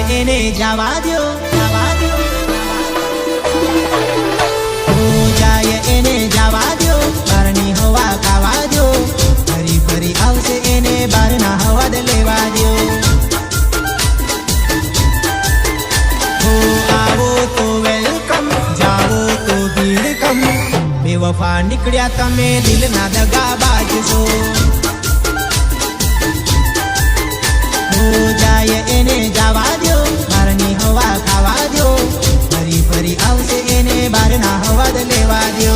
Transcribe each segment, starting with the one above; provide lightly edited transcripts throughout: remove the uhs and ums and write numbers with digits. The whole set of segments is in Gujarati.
એને જવા દો, જવા દો, હો જાય એને જવા દો, બહારની હવા ખાવા દો, ફરી ફરી આવશે એને બહારના હવા જ લેવા દો. હો આવો તો વેલકમ, જાવો તો ભીડ કમ, બેવફા નીકળ્યા તમે દિલના દગાબાજ છો. હો જાય એને જવા દો, બહારની હવા ખાવા દો, ફરી ફરી આવશે એને બહારના હવા જ લેવા દો.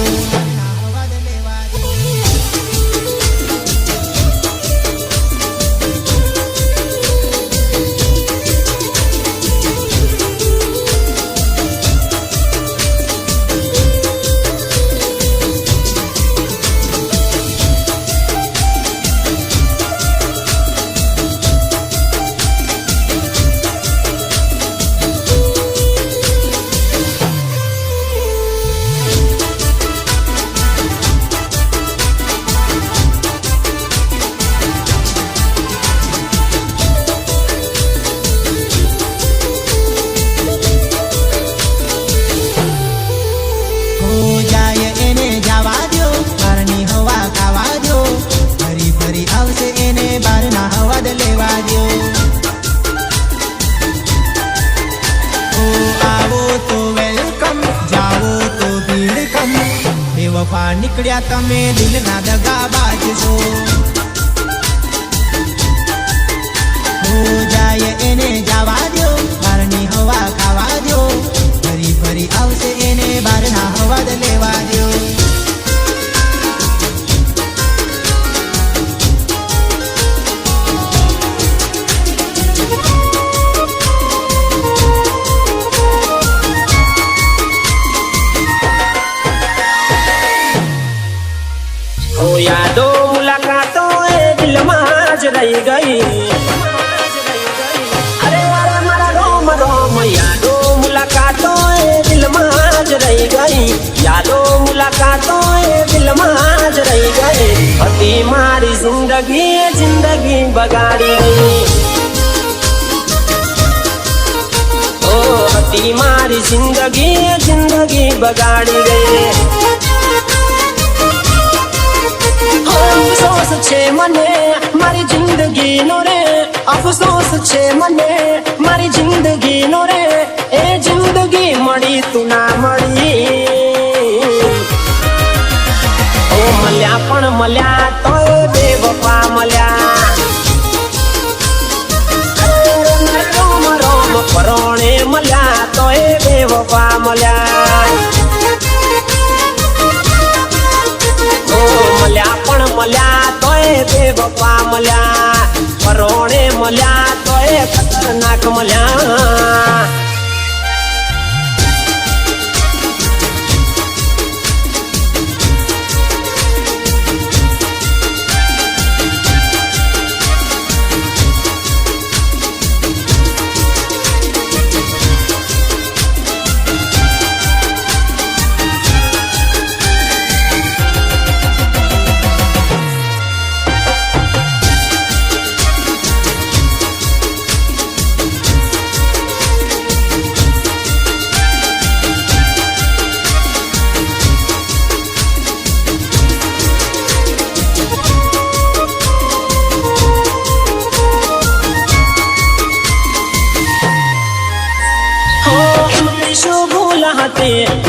બેવફા નીકળ્યા તમે દિલના દગાબાજ છો. હો જાય એને જવા દો, બહારની હવા ખાવા દો, ફરી ફરી આવશે એને બહારના હવા જ લેવા દો. यादो मुलाकातो दिल माज रही गई. अरे वारा मारा रोम रोम यादो मुलाकातो दिल माज रही गई. यादो मुलाकातो दिल माज रही गई. हती मारी जिंदगी जिंदगी बगाड़ी गई. ओ हती मारी जिंदगी जिंदगी बगाड़ी गई. अफसोस छे मने मारी जिंदगी नो रे, अफसोस छे मने मारी जिंदगी नो रे, ए जिंदगी मड़ी तू ना मड़ी. ओ मल्या पण मल्या तो बेवफा मल्या. रोम रोम परोणे मल्या तो बेवफा मल्या. मल्या पण मल्या तोय बेवफा मल्या, परोणे मल्या तोय खतरनाक मल्या.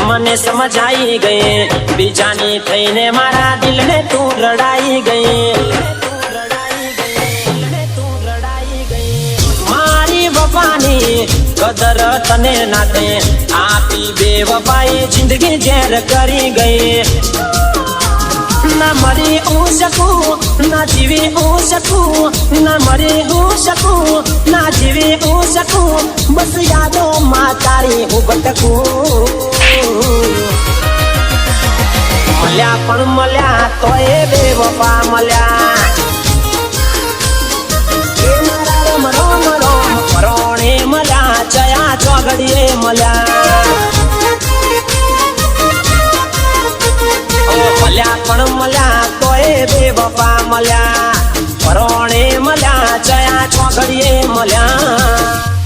મને સમજાઈ ગઈ, બીજાની થઈને મારા દિલને તું રડાઈ ગઈ. મારી વફાની કદર તને નાથે આપી, બેવફાઈ જિંદગી ઝેર કરી ગઈ. ના મરી હું શકું, ના જીવી હું શકું, ના મરી હું શકું, ના જીવી હું શકું, બસ યાદો માં તારી હું ભટકું. મલ્યા પણ મલ્યા તોય બેવફા મલ્યા. રોમ રોમ રોમ પરોણે મલ્યા, ચયા ચોગડીએ મલ્યા. મલ્યા પણ મલ્યા તોય બેવફા મલ્યા, પરોણે મલ્યા, ચયા ચોગડીએ મલ્યા.